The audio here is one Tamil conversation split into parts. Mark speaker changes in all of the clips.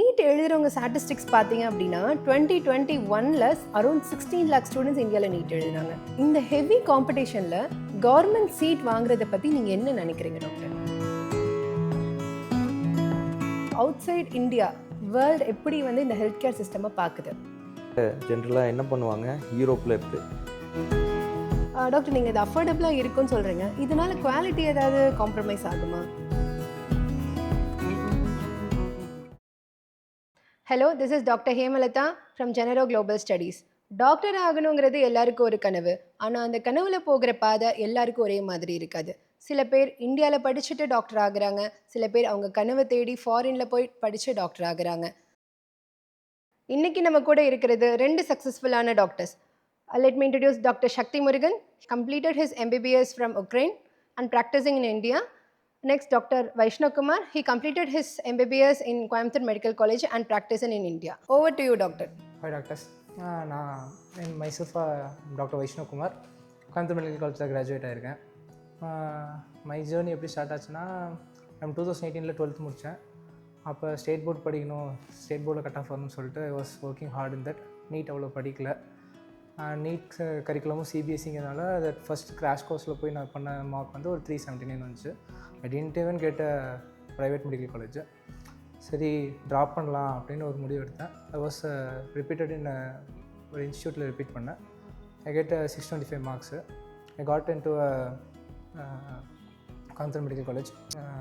Speaker 1: நீட் எழுதுறவங்க ஸ்டாட்டிஸ்டிக்ஸ் பார்த்தீங்க அப்படின்னா 2021ல் அரௌண்ட் 16 லேக் ஸ்டூடெண்ட்ஸ் இந்தியாவில் நீட் எழுதுனாங்க. இந்த ஹெவி காம்படிஷனில் கவர்மெண்ட் சீட் வாங்குறத பற்றி நீங்கள் என்ன நினைக்கிறீங்க doctor? Outside India world எப்படி வந்து இந்த ஹெல்த் கேர் சிஸ்டமை பார்க்குது?
Speaker 2: ஜென்ரலாக என்ன பண்ணுவாங்க, யூரோப்பில் இருக்குது.
Speaker 1: டாக்டர், நீங்கள் இது அஃபோர்டபுளாக இருக்குன்னு சொல்கிறீங்க, இதனால குவாலிட்டி ஏதாவது காம்ப்ரமைஸ் ஆகுமா? Hello, this is doctor Hemalatha from Genero global studies. Doctor ஆகணுங்கிறது எல்லாருக்கும் ஒரு கனவு. ஆனால் அந்த கனவுல போகிற பாதை எல்லாருக்கும் ஒரே மாதிரி இருக்காது. சில பேர் இந்தியாவில் படிச்சுட்டு டாக்டர் ஆகுறாங்க, சில பேர் அவங்க கனவை தேடி ஃபாரினில் போய் படித்து டாக்டர் ஆகுறாங்க. இன்னைக்கு நம்ம கூட இருக்கிறது ரெண்டு சக்ஸஸ்ஃபுல்லான doctors. Let me introduce Dr. Shakti Murugan. He completed his MBBS from Ukraine and practicing in India. Next, Dr. Vaishnav Kumar. He completed his MBBS in Coimbatore Medical College and practicing in India. Over to you, doctor.
Speaker 3: Hi, doctors. நான் myself doctor Vaishnav Kumar, Coimbatore medical காலேஜில் கிராஜுவேட் ஆகிருக்கேன். மை ஜேர்னி எப்படி ஸ்டார்ட் ஆச்சுன்னா, நான் 2018 12th முடித்தேன். அப்போ ஸ்டேட் போர்டு படிக்கணும், ஸ்டேட் போர்டில் கட் ஆஃப் வரணும்னு சொல்லிட்டு I was working hard in that. NEET அவ்வளோ படிக்கல. நீட் கரிக்குலமும் சிபிஎஸ்சிங்கிறதுனால தட் ஃபஸ்ட் கிராஷ் கோர்ஸில் போய் நான் பண்ண மார்க் வந்து ஒரு 379 வந்துச்சு. I didn't even get a private medical college. சரி, ட்ராப் பண்ணலாம் அப்படின்னு ஒரு முடிவு எடுத்தேன். ஐ வாஸ் ரிப்பீட்டட் இன் ஒரு இன்ஸ்டியூட்டில் ரிப்பீட் பண்ணேன். I get 625 marks. I got into Coimbatore medical college.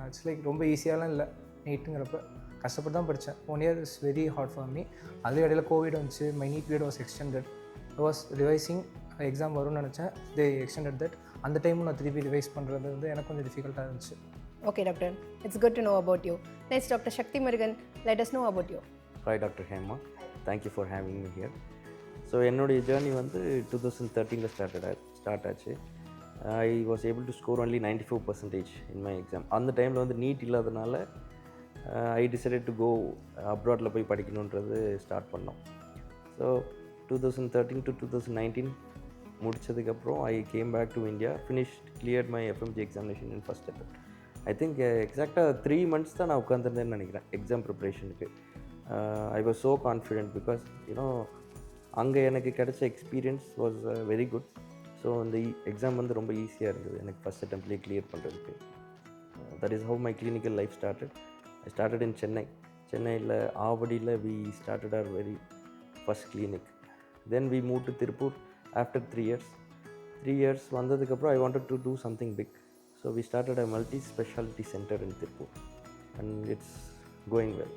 Speaker 3: It's like ரொம்ப ஈஸியாலாம் இல்லை. நீட்டுங்கிறப்ப கஷ்டப்பட்டு தான் படித்தேன். 1 year is very hard for me. அதுவே இடையில கோவிட் வந்துச்சு. My NEET period was extended. I was revising. Exam வரும்னு நினச்சேன். They extended that. அந்த டைமும் நான் திருப்பி ரிவைஸ் பண்ணுறது வந்து எனக்கு கொஞ்சம் டிஃபிகல்ட்டாக இருந்துச்சு.
Speaker 1: Okay, doctor. It's good to know about you. Next, Dr. Shakti Murugan. Let us know about you.
Speaker 2: Hi, Dr. Hema. Thank you for having me here. So என்னுடைய ஜேர்னி வந்து 2013 ஸ்டார்ட் ஆச்சு. ஐ was able to score only 94% in my exam. அந்த டைமில் வந்து நீட் இல்லாதனால ஐ டிசைடட் டு கோ அப்ராடில் போய் படிக்கணுன்றது ஸ்டார்ட் பண்ணோம். ஸோ 2013 to 2019 முடித்ததுக்கப்புறம் I came back to India, cleared my FMG examination in first attempt. I think எக்ஸாக்டாக 3 months தான் நான் உட்காந்துருந்தேன்னு நினைக்கிறேன் எக்ஸாம் ப்ரிப்ரேஷனுக்கு. I was so confident because அங்கே எனக்கு கிடைச்ச experience was very good. So இந்த எக்ஸாம் வந்து ரொம்ப ஈஸியாக இருந்தது எனக்கு ஃபஸ்ட் அட்டெம்ப்ட்லேயே கிளியர் பண்ணுறதுக்கு. That is how my clinical life started. I started in சென்னையில் ஆவடியில் we started our very first clinic. Then we move to Tiruppur after 3 years வந்ததுக்கப்புறம் I wanted to do something big. So we started a multi speciality centre in Tiruppur and it's going well.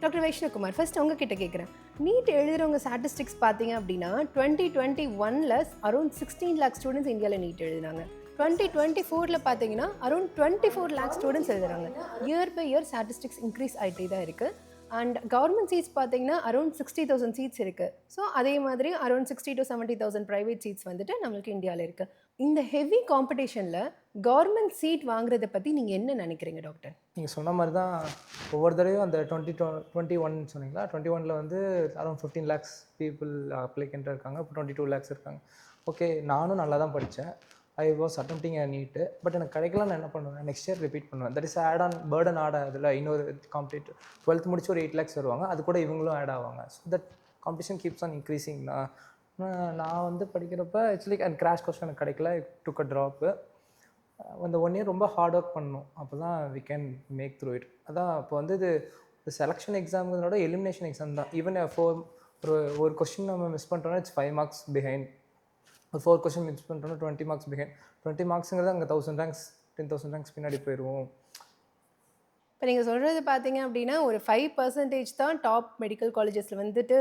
Speaker 1: Doctor Vaishnav Kumar, first உங்ககிட்ட கேட்குறேன். நீட் எழுதுறவங்க ஸ்டாட்டிஸ்டிக்ஸ் பார்த்தீங்க அப்படின்னா 2021ல் அரௌண்ட் 16 லேக் ஸ்டூடெண்ட்ஸ் இந்தியாவில் நீட் எழுதுனாங்க. 2024ல் பார்த்தீங்கன்னா அரௌண்ட் 24 லேக் ஸ்டூடெண்ட்ஸ் எழுதுறாங்க. Year by year statistics increase ஆகிட்டே தான் இருக்குது. அண்ட் கவர்மெண்ட் சீட்ஸ் பார்த்தீங்கன்னா அரௌண்ட் 60,000 சீட்ஸ் இருக்குது. ஸோ அதே மாதிரி அரௌண்ட் 60,000 to 70,000 ப்ரைவேட் சீட்ஸ் வந்துட்டு நம்மளுக்கு இந்தியாவில் இருக்குது. இந்த ஹெவி காம்படிஷனில் கவர்மெண்ட் சீட் வாங்குறத பற்றி நீங்கள் என்ன நினைக்கிறீங்க டாக்டர்?
Speaker 3: நீங்கள் சொன்ன மாதிரி தான் ஒவ்வொரு தடவையும் அந்த 2021 சொன்னீங்களா, 21ல் வந்து அரௌண்ட் 15 lakhs பீப்புள் அப்ளிகண்ட்டாக இருக்காங்க. இப்போ 22 lakhs இருக்காங்க. ஓகே, நானும் நல்லா தான் படித்தேன். I was attempting NEET. But எனக்கு கிடைக்கலாம். நான் என்ன பண்ணுவேன், நெக்ஸ்ட் இயர் ரிப்பீட் பண்ணுவேன். That is add on burden add ஆகுதுல. இன்னொரு காம்படிட் 12th முடிச்சு ஒரு 8 lakhs வருவாங்க. அது கூட இவங்களும் ஆட் ஆவாங்க. So that competition keeps on increasing. நான் வந்து படிக்கிறப்ப ஆக்சுவலி அண்ட் கிராஷ் கோர்ஸ் எனக்கு கிடைக்கல. Took a drop. அந்த 1 year ரொம்ப ஹார்ட் ஒர்க் பண்ணணும். அப்போ தான் we can make through it. அதான் இப்போ வந்து இது செலெக்ஷன் எக்ஸாம்ங்கிறதோட எலிமினேஷன் எக்ஸாம் தான். ஈவன் ஒரு கொஸ்டின் நம்ம மிஸ் பண்ணுறோன்னா இட்ஸ் 5 marks பிஹைண்ட். ஒரு 4 கொஸ்டின் மிஸ் பண்ணுறோன்னா 20 marks பிஹைண்ட். 20 marksங்கிறது அங்கே 1000 ranks 10,000 ranks பின்னாடி போயிடுவோம்.
Speaker 1: இப்போ நீங்கள் சொல்கிறது பார்த்தீங்க அப்படின்னா ஒரு 5% தான் டாப் மெடிக்கல் காலேஜஸில் வந்துட்டு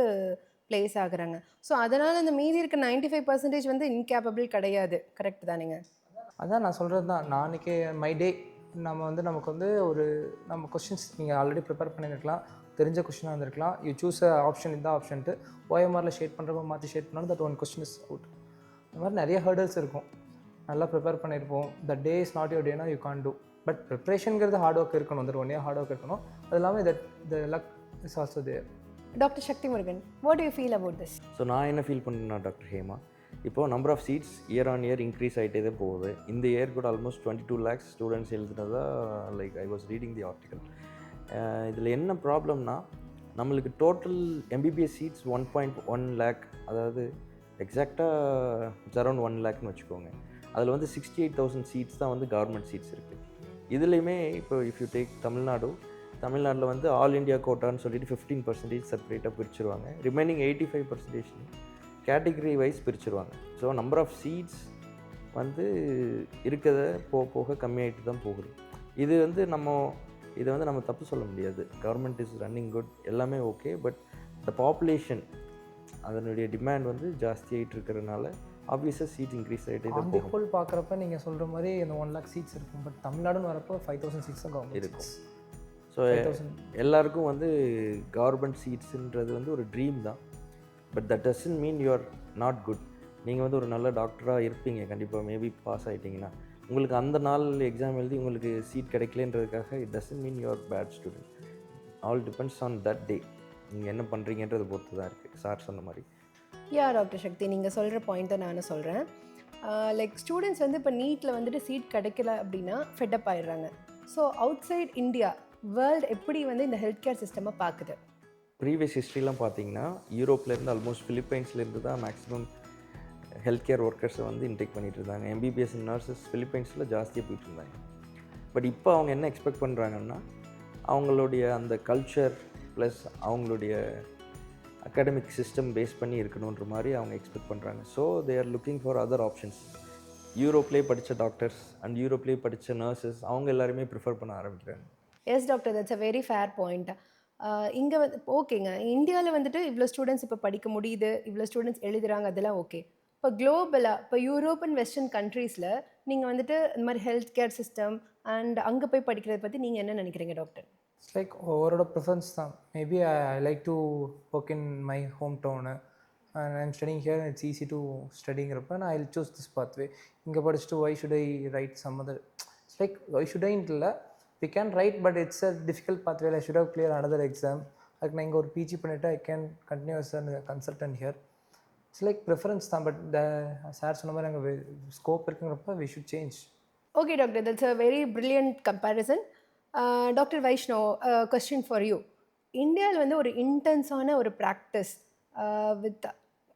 Speaker 1: ப்ளேஸ் ஆகுறாங்க. ஸோ அதனால் அந்த மீதி இருக்க 95% வந்து இன்கேப்பபிள் கிடையாது. கரெக்ட் தானேங்க?
Speaker 3: அதான் நான் சொல்கிறது தான். நாளைக்கு மை டே நமக்கு வந்து ஒரு நம்ம கொஸ்டின்ஸ் நீங்கள் ஆல்ரெடி ப்ரிப்பேர் பண்ணியிருக்கலாம், தெரிஞ்ச கொஸ்டினாக இருந்திருக்கலாம். யூ சூஸ் ஆப்ஷன் இந்த ஆப்ஷன்ட்டு ஓஎம்ஆரில் ஷேட் பண்ணுறப்ப மாற்றி ஷேட் பண்ணாலும் தட் 1 question இஸ் அவுட். இந்த மாதிரி நிறைய ஹர்டல்ஸ் இருக்கும். நல்லா ப்ரிப்பேர் பண்ணியிருப்போம். The day is not your டேனா யூ கான் டூ. பட் ப்ரிப்ரேஷனுங்கிறது ஹார்ட் ஒர்க் இருக்கணும். அந்த 1 year ஹார்ட் ஒர்க் இருக்கணும். அது இல்லாமல் the luck is also there.
Speaker 1: Doctor Sakthi Murugan, what do you feel about this?
Speaker 2: So நான் என்ன ஃபீல் பண்ணேன்னா டாக்டர் ஹேமா, இப்போது number of seats year on year increase ஆகிட்டே தான் போகுது. இந்த இயர் கூட ஆல்மோஸ்ட் 22 lakhs ஸ்டூடெண்ட்ஸ் எழுதுனதா like I was reading the article. இதில் என்ன ப்ராப்ளம்னா நம்மளுக்கு டோட்டல் எம்பிபிஎஸ் சீட்ஸ் 1.1 லேக், அதாவது எக்ஸாக்டாக அரௌண்ட் 1 லேக்னு வச்சுக்கோங்க. அதில் வந்து 68,000 சீட்ஸ் தான் வந்து கவர்மெண்ட் சீட்ஸ் இருக்குது. இதுலேயுமே இப்போ இஃப் யூ டேக் தமிழ்நாட்டில் வந்து ஆல் இண்டியா கோட்டான்னு சொல்லிட்டு 15% செப்பரேட்டாக பிரிச்சுருவாங்க. ரிமைனிங் 85% கேட்டகரி வைஸ் பிரிச்சுருவாங்க. ஸோ நம்பர் ஆஃப் சீட்ஸ் வந்து இருக்கிறத போக போக கம்மியாகிட்டு தான் போகுது. இது வந்து நம்ம தப்பு சொல்ல முடியாது. கவர்மெண்ட் இஸ் ரன்னிங் குட், எல்லாமே ஓகே. பட் த பாப்புலேஷன் அதனுடைய டிமாண்ட் வந்து ஜாஸ்தியாகிட்டு இருக்கிறதுனால ஆப்வியஸாக சீட் இன்க்ரீஸ் ஆகிட்டே தான்
Speaker 3: அந்த ஹோல் பார்க்குறப்ப நீங்கள் சொல்கிற மாதிரி இந்த 1 lakh சீட்ஸ் இருக்கும். பட் தமிழ்நாடுன்னு வரப்போ 5,000 சீட்ஸ் தான் கவர்மெண்ட்
Speaker 2: இருக்கும். ஸோ எல்லாருக்கும் வந்து கவர்மெண்ட் சீட்ஸுன்றது வந்து ஒரு ட்ரீம் தான். But that doesn't mean you R not good. நீங்கள் வந்து ஒரு நல்ல டாக்டராக இருப்பீங்க கண்டிப்பாக, மேபி பாஸ் ஆகிட்டிங்கன்னா. உங்களுக்கு அந்த நாள் எக்ஸாம் எழுதி உங்களுக்கு சீட் கிடைக்கலன்றதுக்காக it doesn't mean you are bad student. All depends on that day. நீங்கள் என்ன பண்ணுறீங்கன்றதை பொறுத்து தான் இருக்குது. சார் சொன்ன மாதிரி.
Speaker 1: டாக்டர் சக்தி, நீங்கள் சொல்கிற பாயிண்ட்டை நானும் சொல்கிறேன். லைக் ஸ்டூடெண்ட்ஸ் வந்து இப்போ நீட்டில் வந்துட்டு சீட் கிடைக்கல அப்படின்னா ஃபெட்டப் ஆயிடுறாங்க. So outside India world எப்படி வந்து இந்த ஹெல்த் கேர் சிஸ்டமை பார்க்குது?
Speaker 2: ப்ரீவியஸ் ஹிஸ்ட்ரிலாம் பார்த்தீங்கன்னா யூரோப்லேருந்து ஆல்மோஸ்ட் ஃபிலிப்பைன்ஸ்லேருந்து தான் மேக்ஸிமம் ஹெல்த் கேர் ஒர்க்கர்ஸை வந்து இன்டேக் பண்ணிகிட்டு இருந்தாங்க. எம்பிபிஎஸ் நர்சஸ் ஃபிலிப்பைன்ஸில் ஜாஸ்தியாக போயிட்டு இருந்தாங்க. பட் இப்போ அவங்க என்ன எக்ஸ்பெக்ட் பண்ணுறாங்கன்னா அவங்களுடைய அந்த கல்ச்சர் ப்ளஸ் அவங்களுடைய அகாடமிக் சிஸ்டம் பேஸ் பண்ணி இருக்கணுன்ற மாதிரி அவங்க எக்ஸ்பெக்ட் பண்ணுறாங்க. So they are looking for other options. யூரோப்லேயே படித்த டாக்டர்ஸ் அண்ட் யூரோப்லேயே படித்த நர்சஸ் அவங்க எல்லாருமே ப்ரிஃபர் பண்ண ஆரம்பிக்கிறாங்க.
Speaker 1: Yes doctor, that's a very fair point. இங்கே வந்து ஓகேங்க, இந்தியாவில் வந்துட்டு இவ்வளோ ஸ்டூடெண்ட்ஸ் இப்போ படிக்க முடியுது, இவ்வளோ ஸ்டூடெண்ட்ஸ் எழுதுகிறாங்க, அதெல்லாம் ஓகே. இப்போ குளோபலாக இப்போ யூரோப் அண்ட் வெஸ்டர்ன் கண்ட்ரீஸில் நீங்கள் வந்துட்டு இந்த மாதிரி ஹெல்த் கேர் சிஸ்டம் அண்ட் அங்கே போய் படிக்கிறத பற்றி நீங்கள் என்ன நினைக்கிறீங்க டாக்டர்?
Speaker 3: இட்ஸ் லைக் ஒவ்வொருட ப்ரிஃபரன்ஸ் தான். Maybe I like to work in my home town and I'm studying here, it's easy to ஸ்டடிங்கிறப்ப நான் ஐ சூஸ் திஸ் பாத்வே. இங்கே படிச்சுட்டு why should I write some other, it's like why should ain't இல்லை, we can write, but it's a difficult pathway. I should have cleared another exam. Like நான் இங்கே ஒரு பிஜி பண்ணிவிட்டு I can continue as a consultant here. It's like preference தான். பட் சார் சொன்ன மாதிரி அங்கே scope இருக்குங்கிறப்ப we should change.
Speaker 1: Okay doctor, that's a very brilliant comparison. Dr. Vaishnav, question for you. இந்தியாவில் வந்து ஒரு இன்டென்ஸான ஒரு ப்ராக்டிஸ் வித்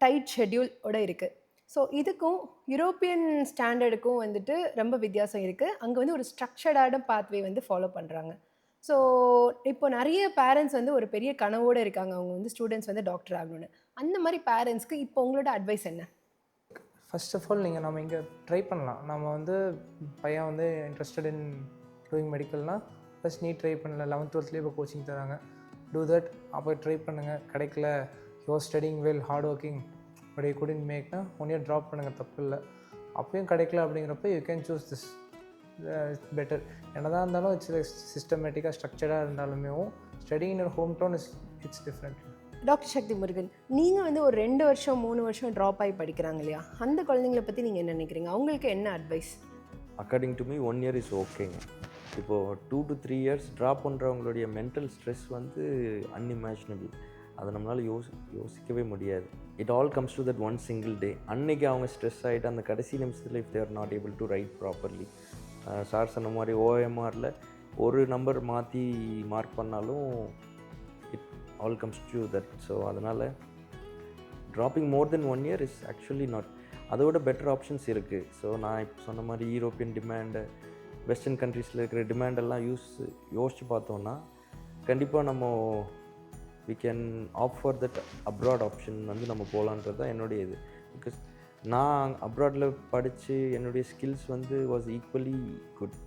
Speaker 1: டைட் ஷெட்யூல் ஓட இருக்குது. ஸோ இதுக்கும் யூரோப்பியன் ஸ்டாண்டர்டுக்கும் வந்துட்டு ரொம்ப வித்தியாசம் இருக்குது. அங்கே வந்து ஒரு ஸ்ட்ரக்சர்டான பாத்வே வந்து ஃபாலோ பண்ணுறாங்க. ஸோ இப்போ நிறைய பேரண்ட்ஸ் வந்து ஒரு பெரிய கனவோடு இருக்காங்க, அவங்க வந்து ஸ்டூடெண்ட்ஸ் வந்து டாக்டர் ஆகணும்னு. அந்த மாதிரி பேரண்ட்ஸ்க்கு இப்போ உங்களோட அட்வைஸ் என்ன?
Speaker 3: ஃபர்ஸ்ட் ஆஃப் ஆல் நம்ம இங்கே ட்ரை பண்ணலாம். நம்ம வந்து பையன் வந்து இன்ட்ரெஸ்டட் இன் டூயிங் மெடிக்கல்னால் ஃபஸ்ட் நீட் ட்ரை பண்ணல. 11th 12th இப்போ கோச்சிங் தராங்க, டூ தட். அப்போ ட்ரை பண்ணுங்கள். கிடைக்கல, you're studying well, hard working, but you couldn't மேக்னா 1 year ட்ராப் பண்ணுங்கள், தப்பு இல்லை. அப்பயும் கிடைக்கல அப்படிங்கிறப்ப you can choose this better. என்னதான் இருந்தாலும் இட்ஸ் சிஸ்டமேட்டிக்காக ஸ்ட்ரக்சர்டாக இருந்தாலுமே studying in home town it's different.
Speaker 1: Doctor சக்தி முருகன், நீங்கள் வந்து ஒரு 2 வருஷம் 3 வருஷம் ட்ராப் ஆகி படிக்கிறாங்க இல்லையா, அந்த குழந்தைங்களை பற்றி நீங்கள் என்ன நினைக்கிறீங்க? அவங்களுக்கு என்ன advice?
Speaker 2: According to me 1 year is ஓகேங்க. இப்போது 2 to 3 years ட்ராப் பண்ணுறவங்களுடைய மென்டல் ஸ்ட்ரெஸ் வந்து அன்இமேஜினபிள். அதை நம்மளால் யோசிக்கவே முடியாது. It all comes to that one single day. அன்றைக்கி அவங்க ஸ்ட்ரெஸ் ஆகிட்டு அந்த கடைசி நிமிஷத்தில் if they are not able to write properly, sir சொன்ன மாதிரி ஓஎம்ஆரில் ஒரு நம்பர் மாற்றி மார்க் பண்ணாலும் it all comes to that. So அதனால் dropping more then 1 year is actually not. அதோட பெட்டர் ஆப்ஷன்ஸ் இருக்குது. ஸோ நான் இப்போ சொன்ன மாதிரி யூரோப்பியன் டிமாண்டு, வெஸ்டர்ன் கண்ட்ரீஸில் இருக்கிற டிமாண்டெல்லாம் யோசித்து பார்த்தோன்னா கண்டிப்பாக நம்ம we can opt for that abroad option வந்து நம்ம போகலான்றது தான் என்னுடைய இது. பிகாஸ் நான் அப்ராடில் படித்து என்னுடைய ஸ்கில்ஸ் வந்து was equally good.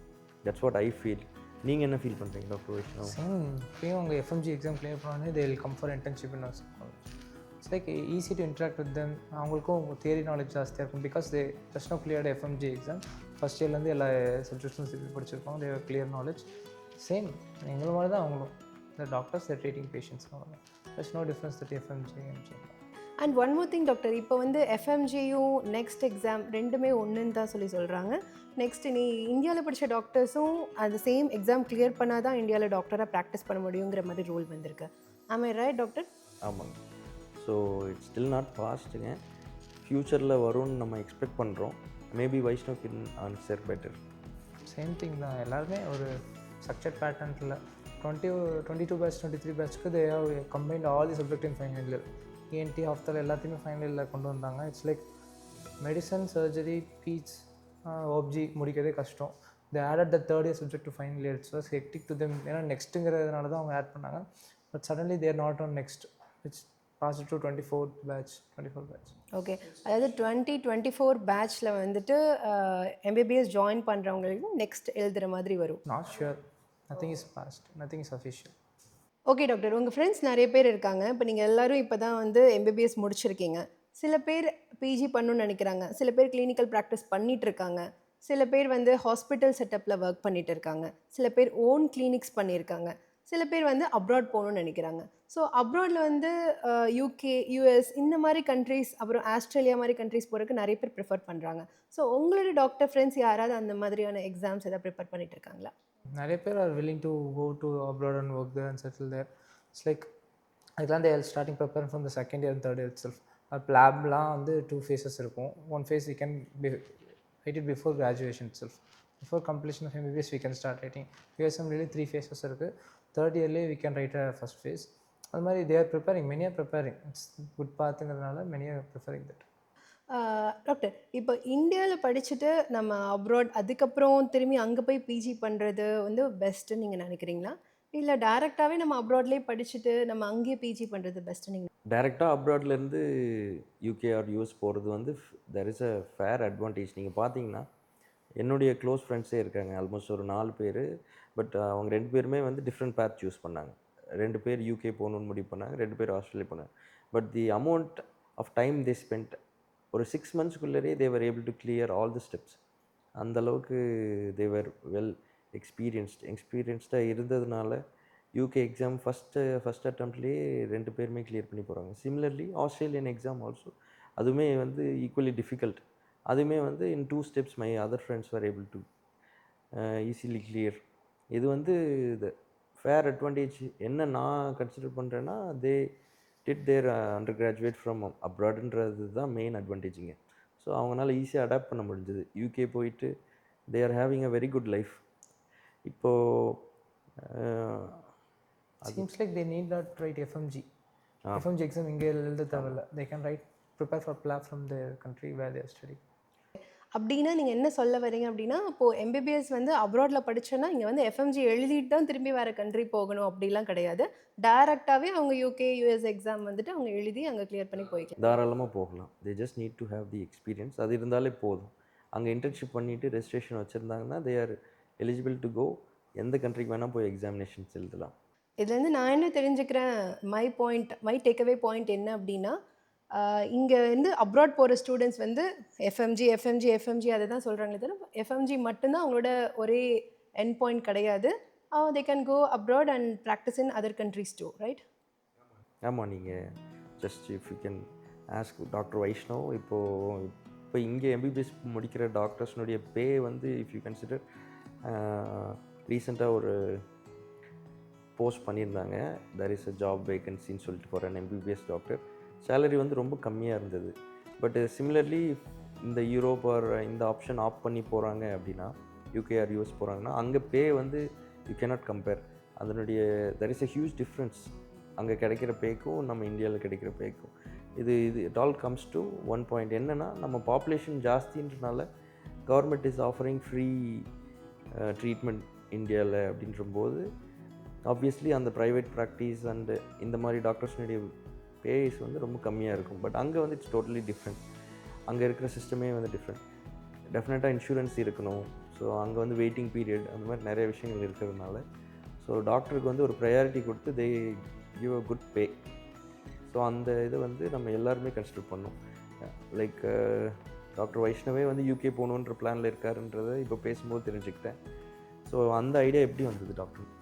Speaker 2: That's what I feel. நீங்கள் என்ன ஃபீல் பண்ணுறீங்க டாக்டர் வைஷ்ணவ்?
Speaker 3: சேம். இப்போயும் அவங்க எஃப்எம்ஜி எக்ஸாம் கிளியர் பண்ணோன்னே they will come for internship in ours college. It's like easy to interact with them. அவங்களுக்கும் தியரி நாலேஜ் ஜாஸ்தியாக இருக்கும். Because they just know cleared FMG exam. First இயர்லேருந்து எல்லா சப்ஜெக்ட்ஸும் திருப்பி படிச்சிருப்பாங்க. தே கிளியர் நாலேஜ். சேம் எங்களை மாதிரி தான் அவங்களும். The doctors are treating patients. There's no difference that FMG and MG.
Speaker 1: And one more thing doctor, இப்போ வந்து எஃப்எம்ஜியும் நெக்ஸ்ட் எக்ஸாம் ரெண்டுமே ஒன்றுன்னு தான் சொல்கிறாங்க. நெக்ஸ்ட் நீ இந்தியாவில் படித்த டாக்டர்ஸும் அந்த சேம் எக்ஸாம் கிளியர் பண்ணால் தான் இந்தியாவில் டாக்டராக ப்ராக்டிஸ் பண்ண முடியுங்கிற மாதிரி ரூல் வந்திருக்கு. Am I right doctor?
Speaker 2: ஆமாங்க. ஸோ இட்ஸ் ஸ்டில் நாட் பாஸ்ட்டுங்க. ஃப்யூச்சரில் வரும்னு நம்ம எக்ஸ்பெக்ட் பண்ணுறோம். Maybe Vaishnav can answer better.
Speaker 3: Same thing தான். எல்லாருமே ஒரு ஸ்ட்ரக்சர் பேட்டர்னில் 22 பேட்ச் 23 பேட்ச்க்கு they have combined all the subject in final year. ENT after எல்லாத்தையுமே ஃபைனல் இயரில் கொண்டு வந்தாங்க. It's like medicine, surgery, peds, OBG முடிக்கிறதே கஷ்டம். They added the third year subject to final year. It's was hectic to them. ஏன்னா நெக்ஸ்ட்டுங்கிறதுனால தான் அவங்க ஆட் பண்ணாங்க. But suddenly they're not on next. It's pass to 24 batch.
Speaker 1: Okay, அதாவது 2024 பேட்ச்சில் வந்துட்டு எம்பிபிஎஸ் ஜாயின் பண்ணுறவங்களுக்கு நெக்ஸ்ட் எழுதுகிற மாதிரி வரும்.
Speaker 3: Not sure, nothing is past, nothing is official.
Speaker 1: Okay doctor, உங்கள் ஃப்ரெண்ட்ஸ் நிறைய பேர் இருக்காங்க. இப்போ நீங்கள் எல்லோரும் இப்போ தான் வந்து எம்பிபிஎஸ் முடிச்சிருக்கீங்க. சில பேர் பிஜி பண்ணணும்னு நினைக்கிறாங்க, சில பேர் கிளினிக்கல் ப்ராக்டிஸ் பண்ணிகிட்டு இருக்காங்க, சில பேர் வந்து ஹாஸ்பிட்டல் செட்டப்பில் ஒர்க் பண்ணிகிட்டு இருக்காங்க, சில பேர் ஓன் கிளினிக்ஸ் பண்ணியிருக்காங்க, சில பேர் வந்து அப்ராட் போகணும்னு நினைக்கிறாங்க. ஸோ அப்ராடில் வந்து யூகே, யூஎஸ் இந்த மாதிரி கண்ட்ரீஸ், அப்புறம் ஆஸ்திரேலியா மாதிரி கண்ட்ரீஸ் போகிறதுக்கு நிறைய பேர் ப்ரிஃபர் பண்ணுறாங்க. ஸோ உங்களோட டாக்டர் ஃப்ரெண்ட்ஸ் யாராவது அந்த மாதிரியான எக்ஸாம்ஸ் எதாவது ப்ரிப்பேர் பண்ணிட்டு இருக்காங்களா?
Speaker 3: நிறைய பேர் R willing to go to abroad and work there and settle there. It's like அதெல்லாம் they are starting preparing from the second year and third year itself. லேப்லாம் வந்து 2 phases இருக்கும். One phase we can write it before graduation itself. Before completion of MBBS we can start writing. USM really 3 phases இருக்குது. Third yearலேயே we can write a first phase. அது மாதிரி they are preparing, many are preparing. It's good pathங்கிறதுனால many are preferring that.
Speaker 1: Doctor, இப்போ இந்தியாவில் படிச்சுட்டு நம்ம அப்ராட் அதுக்கப்புறம் திரும்பி அங்கே போய் பிஜி பண்ணுறது வந்து பெஸ்ட்டுன்னு நீங்கள் நினைக்கிறீங்களா, இல்லை டேரெக்டாகவே நம்ம அப்ராட்லேயே படிச்சுட்டு நம்ம அங்கேயே பிஜி பண்ணுறது பெஸ்ட்டு நீங்கள்?
Speaker 2: டேரெக்டாக அப்ராட்லேருந்து யூகே ஆர் யூஎஸ் போகிறது வந்து there is a fair advantage. நீங்கள் பார்த்தீங்கன்னா என்னுடைய க்ளோஸ் ஃப்ரெண்ட்ஸே இருக்காங்க, ஆல்மோஸ்ட் ஒரு 4 பேர். பட் அவங்க 2 பேருமே வந்து டிஃப்ரெண்ட் பேத் சூஸ் பண்ணாங்க. 2 பேர் யூகே போகணுன்னு முடிவு பண்ணாங்க, 2 பேர் ஆஸ்திரேலியா போனாங்க. But the amount of time they spend ஒரு 6 monthsக்குள்ளே they were able to clear all the steps. அந்தளவுக்கு தேவர் வெல் எக்ஸ்பீரியன்ஸ்டாக இருந்ததுனால யூகே எக்ஸாம் ஃபஸ்ட் அட்டம்ப்ட்லேயே 2 பேருமே கிளியர் பண்ணி போகிறாங்க. சிமிலர்லி ஆஸ்திரேலியன் எக்ஸாம் ஆல்சோ, அதுவுமே வந்து ஈக்குவலி டிஃபிகல்ட். அதுவுமே வந்து in 2 steps my other friends were able to easily clear. இது வந்து த ஃபேர் அட்வான்டேஜ். என்ன நான் கன்சிடர் பண்ணுறேன்னா, they did their undergraduate from அப்ராடுன்றது தான் மெயின் அட்வான்டேஜுங்க. ஸோ அவங்களால ஈஸியாக அடாப்ட் பண்ண முடிஞ்சுது. யூகே போயிட்டு they are having a very good life. இப்போது
Speaker 3: seems like they need not write FMG. FMG exam இங்கே எழுத தேவையில்ல. they can write prepare for PLAB from their country where they are studying.
Speaker 1: அப்படின்னா நீங்கள் என்ன சொல்ல வரீங்க அப்படின்னா, இப்போது எம்பிபிஎஸ் வந்து அப்ராடில் படித்தோன்னா இங்கே வந்து எஃப்எம்ஜி எழுதிட்டு தான் திரும்பி வேறு கண்ட்ரி போகணும் அப்படிலாம் கிடையாது. டேரெக்டாகவே அவங்க யூகே, யூஎஸ் எக்ஸாம் வந்துட்டு அவங்க எழுதி அங்கே கிளியர் பண்ணி போய்க்கலாம்,
Speaker 2: தாராளமாக போகலாம். They just need to have the experience. அது இருந்தாலே போதும். அங்கே இன்டர்ன்ஷிப் பண்ணிவிட்டு ரெஜிஸ்ட்ரேஷன் வச்சுருந்தாங்கன்னா they are eligible to go. எந்த கண்ட்ரிக்கு வேணால் போய் எக்ஸாமினேஷன்ஸ் எழுதலாம்.
Speaker 1: இதுலேருந்து நான் என்ன தெரிஞ்சுக்கிறேன், மை டேக்அவே பாயிண்ட் என்ன அப்படின்னா, இங்கே வந்து அப்ராட் போகிற ஸ்டூடெண்ட்ஸ் வந்து எஃப்எம்ஜி அதை தான் சொல்கிறாங்களே தவிர எஃப்எம்ஜி மட்டும்தான் அவங்களோட ஒரே எண்ட் பாயிண்ட் கிடையாது. They can go abroad and practise in other countries too, right?
Speaker 2: ஆமாம், நீங்கள் just if you can ask doctor Vaishnav. இப்போ இங்கே எம்பிபிஎஸ் முடிக்கிற டாக்டர்ஸ்னுடைய பே வந்து இஃப் யூ கன்சிடர், ரீசெண்டாக ஒரு போஸ்ட் பண்ணியிருந்தாங்க, தர் இஸ் அ ஜாப் வேகன்சின்னு சொல்லிட்டு for an MBBS doctor. Salary வந்து ரொம்ப கம்மியாக இருந்தது. பட் சிமிலர்லி இந்த யூரோப் ஆர் இந்த ஆப்ஷன் ஆப் பண்ணி போகிறாங்க அப்படின்னா, யூகே ஆர் யூஎஸ் போகிறாங்கன்னா அங்கே பே வந்து யூ கேனாட் கம்பேர். அதனுடைய there is a huge difference அங்கே கிடைக்கிற பேக்கும் நம்ம இந்தியாவில் கிடைக்கிற பேக்கும். இது it all comes to one point. என்னென்னா, நம்ம பாப்புலேஷன் ஜாஸ்தின்றனால government is offering free treatment இந்தியாவில் அப்படின்றபோது ஆப்வியஸ்லி அந்த ப்ரைவேட் ப்ராக்டிஸ் அண்டு இந்த மாதிரி டாக்டர்ஸ்னுடைய பேஸ் வந்து ரொம்ப கம்மியாக இருக்கும். பட் அங்கே வந்து இட்ஸ் டோட்டலி டிஃப்ரெண்ட். அங்கே இருக்கிற சிஸ்டமே வந்து டிஃப்ரெண்ட். டெஃபினட்டாக இன்சூரன்ஸ் இருக்கணும். ஸோ அங்கே வந்து வெயிட்டிங் பீரியட் அந்த மாதிரி நிறைய விஷயங்கள் இருக்கிறதுனால ஸோ டாக்டருக்கு வந்து ஒரு ப்ரையாரிட்டி கொடுத்து they give a good pay. So அந்த இதை வந்து நம்ம எல்லாருமே கன்சிடர் பண்ணோம். லைக் டாக்டர் வைஷ்ணவே வந்து யூகே போகணுன்ற பிளானில் இருக்காருன்றதை இப்போ பேசும்போது தெரிஞ்சுக்கிட்டேன். ஸோ அந்த ஐடியா எப்படி வந்தது டாக்டர்?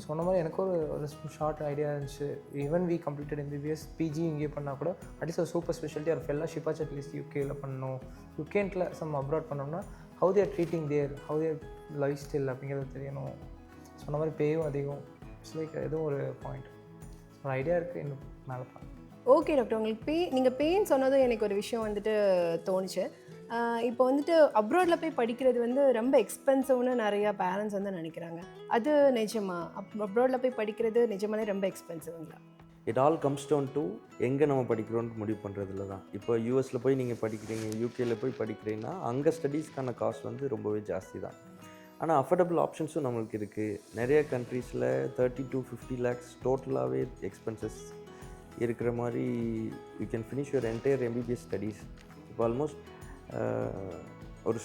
Speaker 3: சொன்ன மாதிரி எனக்கு ஒரு ஷார்ட் ஐடியா இருந்துச்சு. Even we completed MBBS, PG இங்கே பண்ணால் கூட அட்லீஸ்ட் ஒரு சூப்பர் ஸ்பெஷாலிட்டி ஒரு ஃபெல்லோஷிப்பாச்சும் அட்லீஸ்ட் யூகேயில் பண்ணணும். யூகேன்ட்டில் சம் அப்ராட் பண்ணோம்னா how they're treating there, how their lifestyle அப்படிங்கிறது தெரியணும். சொன்ன மாதிரி பேயும் அதிகம். இட்ஸ் லைக் எதுவும் ஒரு பாயிண்ட். ஒரு ஐடியா இருக்குது, இன்னும் மேலே பார்க்க.
Speaker 1: Okay doctor. உங்களுக்கு நீங்கள் பெயின் சொன்னதும் எனக்கு ஒரு விஷயம் வந்துட்டு தோணுச்சு. இப்போ வந்துட்டு அப்ராடில் போய் படிக்கிறது வந்து ரொம்ப எக்ஸ்பென்சிவ்னு நிறையா பேரண்ட்ஸ் வந்து நினைக்கிறாங்க. அது நிஜமா? அப்ராடில் போய் படிக்கிறது நிஜமாலே ரொம்ப எக்ஸ்பென்சிவ்ங்களா?
Speaker 2: It all comes down to எங்கே நம்ம படிக்கிறோன்னு முடிவு பண்ணுறதுல தான். இப்போ யூஎஸில் போய் நீங்கள் படிக்கிறீங்க, யூகேயில் போய் படிக்கிறீங்கன்னா அங்கே ஸ்டடீஸ்க்கான காஸ்ட் வந்து ரொம்பவே ஜாஸ்தி தான். ஆனால் அஃபோர்டபுள் ஆப்ஷன்ஸும் நம்மளுக்கு இருக்குது. நிறைய கண்ட்ரீஸில் 30 to 50 lakhs டோட்டலாகவே எக்ஸ்பென்சஸ் இருக்கிற மாதிரி you can finish your entire MBBS studies. இப்போ ஆல்மோஸ்ட் ஒரு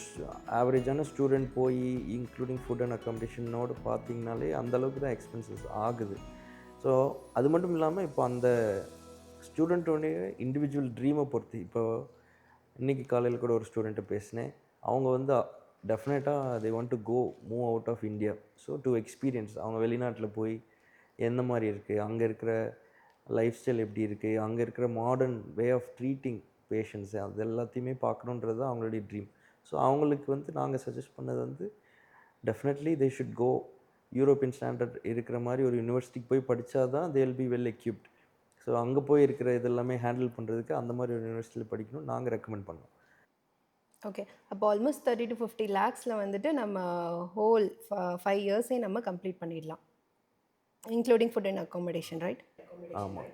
Speaker 2: ஆவரேஜான ஸ்டூடெண்ட் போய் இன்க்ளூடிங் ஃபுட் அண்ட் அக்காமடேஷனோடு பார்த்தீங்கனாலே அந்தளவுக்கு தான் எக்ஸ்பென்சஸ் ஆகுது. ஸோ அது மட்டும் இல்லாமல் இப்போ அந்த ஸ்டூடெண்ட்டோடைய இண்டிவிஜுவல் ட்ரீமை பொறுத்து, இப்போ இன்றைக்கி காலையில் கூட ஒரு ஸ்டூடெண்ட்டை பேசினேன். அவங்க வந்து டெஃபினட்டாக they want to move out of India. So to experience அவங்க வெளிநாட்டில் போய் எந்த மாதிரி இருக்குது, அங்கே இருக்கிற லைஃப் ஸ்டைல் எப்படி இருக்குது, அங்கே இருக்கிற modern way of treating patients, அது எல்லாத்தையுமே பார்க்கணுன்றது தான் அவங்களுடைய ட்ரீம். ஸோ அவங்களுக்கு வந்து நாங்கள் சஜஸ்ட் பண்ணது வந்து definitely they should go European standard இருக்கிற மாதிரி ஒரு யூனிவர்சிட்டிக்கு போய் படித்தா தான் they will be well equipped. So அங்கே போய் இருக்கிற இதெல்லாமே ஹேண்டில் பண்ணுறதுக்கு அந்த மாதிரி ஒரு யூனிவர்சிட்டியில் படிக்கணும் நாங்கள் ரெக்கமெண்ட் பண்ணோம்.
Speaker 1: ஓகே. அப்போ ஆல்மோஸ்ட் 30 to 50 லேக்ஸில் வந்துட்டு நம்ம ஹோல் 5 இயர்ஸே நம்ம கம்ப்ளீட் பண்ணிடலாம், including food and accommodation, right?
Speaker 2: ஆமாம்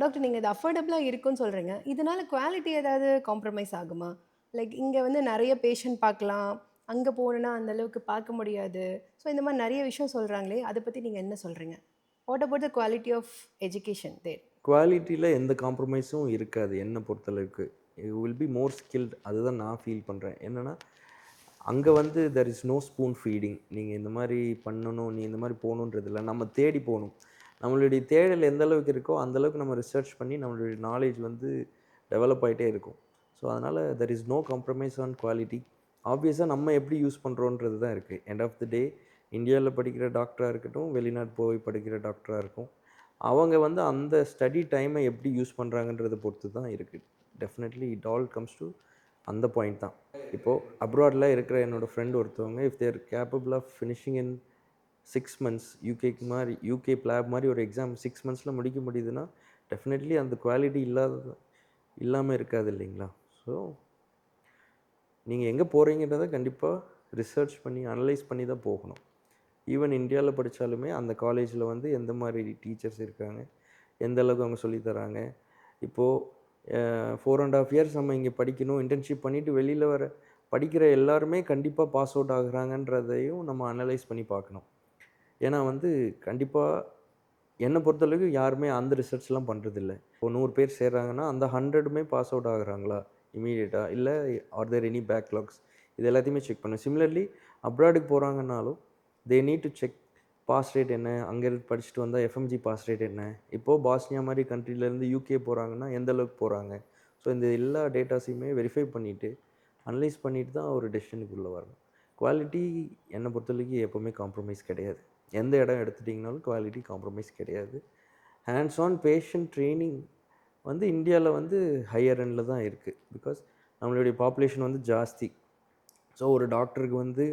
Speaker 1: டாக்டர், நீங்கள் இது அஃபோர்டபுளாக இருக்குன்னு சொல்கிறீங்க. இதனால் குவாலிட்டி ஏதாவது காம்ப்ரமைஸ் ஆகுமா? லைக் இங்கே வந்து நிறைய பேஷண்ட் பார்க்கலாம், அங்கே போகணுன்னா அந்தளவுக்கு பார்க்க முடியாது. ஸோ இந்த மாதிரி நிறைய விஷயம் சொல்கிறாங்களே, அதை பற்றி நீங்கள் என்ன சொல்கிறீங்க? What about the quality of education there?
Speaker 2: குவாலிட்டியில் எந்த காம்ப்ரமைஸும் இருக்காது என்னை பொறுத்தளவுக்கு. You will be more skilled, அதுதான் நான் ஃபீல் பண்ணுறேன். என்னென்னா அங்கே வந்து there is no spoon feeding. நீங்கள் இந்த மாதிரி பண்ணணும், நீ இந்த மாதிரி போகணுன்றதில்ல, நம்ம தேடி போகணும். நம்மளுடைய தேடல் எந்த அளவுக்கு இருக்கோ அந்தளவுக்கு நம்ம ரிசர்ச் பண்ணி நம்மளுடைய நாலேஜ் வந்து டெவலப் ஆகிட்டே இருக்கும். ஸோ அதனால் there is no compromise on quality. ஆப்வியஸாக நம்ம எப்படி யூஸ் பண்ணுறோன்றது தான் இருக்குது. எண்ட் ஆஃப் த டே இந்தியாவில் படிக்கிற டாக்டராக இருக்கட்டும், வெளிநாட்டு போய் படிக்கிற டாக்டராக இருக்கும், அவங்க வந்து அந்த ஸ்டடி டைமை எப்படி யூஸ் பண்ணுறாங்கன்றதை பொறுத்து தான் இருக்குது. Definitely it all comes to அந்த பாயிண்ட் தான். இப்போது அப்ராடில் இருக்கிற என்னோடய ஃப்ரெண்ட் ஒருத்தவங்க if they're capable of finishing in 6 months யூகேக்கு மாதிரி யூகே பிளாப் மாதிரி ஒரு எக்ஸாம் 6 monthsல முடிக்க முடியுதுன்னா டெஃபினெட்லி அந்த குவாலிட்டி இல்லாமல் இருக்காது இல்லைங்களா? ஸோ நீங்கள் எங்கே போகிறீங்கன்றதை கண்டிப்பாக ரிசர்ச் பண்ணி அனலைஸ் பண்ணி தான் போகணும். ஈவன் இந்தியாவில் படித்தாலுமே அந்த காலேஜில் வந்து எந்த மாதிரி டீச்சர்ஸ் இருக்காங்க, எந்த அளவுக்கு அவங்க சொல்லித்தராங்க. இப்போது 4.5 years நம்ம இங்கே படிக்கணும், இன்டர்ன்ஷிப் பண்ணிவிட்டு வெளியில் வர படிக்கிற எல்லாருமே கண்டிப்பாக பாஸ் அவுட் ஆகுறாங்கன்றதையும் நம்ம அனலைஸ் பண்ணி பார்க்கணும். ஏன்னா வந்து கண்டிப்பாக என்னை பொறுத்தளவுக்கு யாருமே அந்த ரிசர்ச்லாம் பண்ணுறதில்ல. இப்போ 100 பேர் சேர்றாங்கன்னா அந்த 100மே பாஸ் அவுட் ஆகுறாங்களா இமீடியட்டாக, இல்லை ஆர் தேர் எனி பேக்லாக்ஸ், இது எல்லாத்தையுமே செக் பண்ணும். சிமிலர்லி அப்ராடுக்கு போகிறாங்கன்னாலும் they need to check pass rate என்ன, அங்கேருந்து படிச்சுட்டு வந்தால் எஃப்எம்ஜி பாஸ் ரேட் என்ன, இப்போது பாஸ்னியா மாதிரி கண்ட்ரிலேருந்து யூகே போகிறாங்கன்னா எந்த அளவுக்கு போகிறாங்க. ஸோ இந்த எல்லா டேட்டாஸையுமே வெரிஃபை பண்ணிவிட்டு அனலைஸ் பண்ணிட்டு தான் ஒரு டெசிஷனுக்குள்ளே வரணும். குவாலிட்டி என்னை பொறுத்தவரைக்கும் எப்போவுமே காம்ப்ரமைஸ் கிடையாது. எந்த இடம் எடுத்துட்டிங்கனாலும் குவாலிட்டி காம்ப்ரமைஸ் கிடையாது. ஹேண்ட்ஸ் ஆன் பேஷண்ட் ட்ரைனிங் வந்து இந்தியாவில் வந்து ஹையர் எண்டில் தான் இருக்குது. பிகாஸ் நம்மளுடைய பாப்புலேஷன் வந்து ஜாஸ்தி. ஸோ ஒரு டாக்டருக்கு வந்து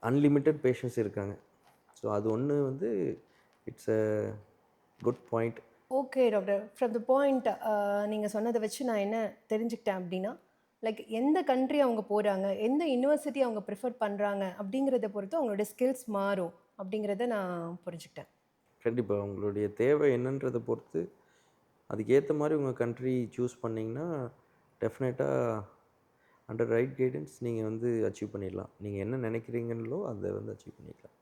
Speaker 2: அன்லிமிட்டெட் பேஷண்ட்ஸ் இருக்காங்க. ஸோ அது ஒன்று வந்து it's a good point.
Speaker 1: Okay doctor, from the point நீங்கள் சொன்னதை வச்சு நான் என்ன தெரிஞ்சுக்கிட்டேன் அப்படின்னா, லைக் எந்த கண்ட்ரி அவங்க போகிறாங்க, எந்த யூனிவர்சிட்டி அவங்க ப்ரிஃபர் பண்ணுறாங்க அப்படிங்கிறத பொறுத்து அவங்களோட ஸ்கில்ஸ் மாறும் அப்படிங்கிறத நான் புரிஞ்சுக்கிட்டேன்.
Speaker 2: கண்டிப்பாக உங்களுடைய தேவை என்னன்றதை பொறுத்து அதுக்கேற்ற மாதிரி உங்கள் கண்ட்ரி சூஸ் பண்ணிங்கன்னா டெஃபினட்டாக அண்டர் ரைட் கைடன்ஸ் நீங்கள் வந்து அச்சீவ் பண்ணிடலாம். நீங்கள் என்ன நினைக்கிறீங்களோ அதை வந்து அச்சீவ் பண்ணிடலாம்.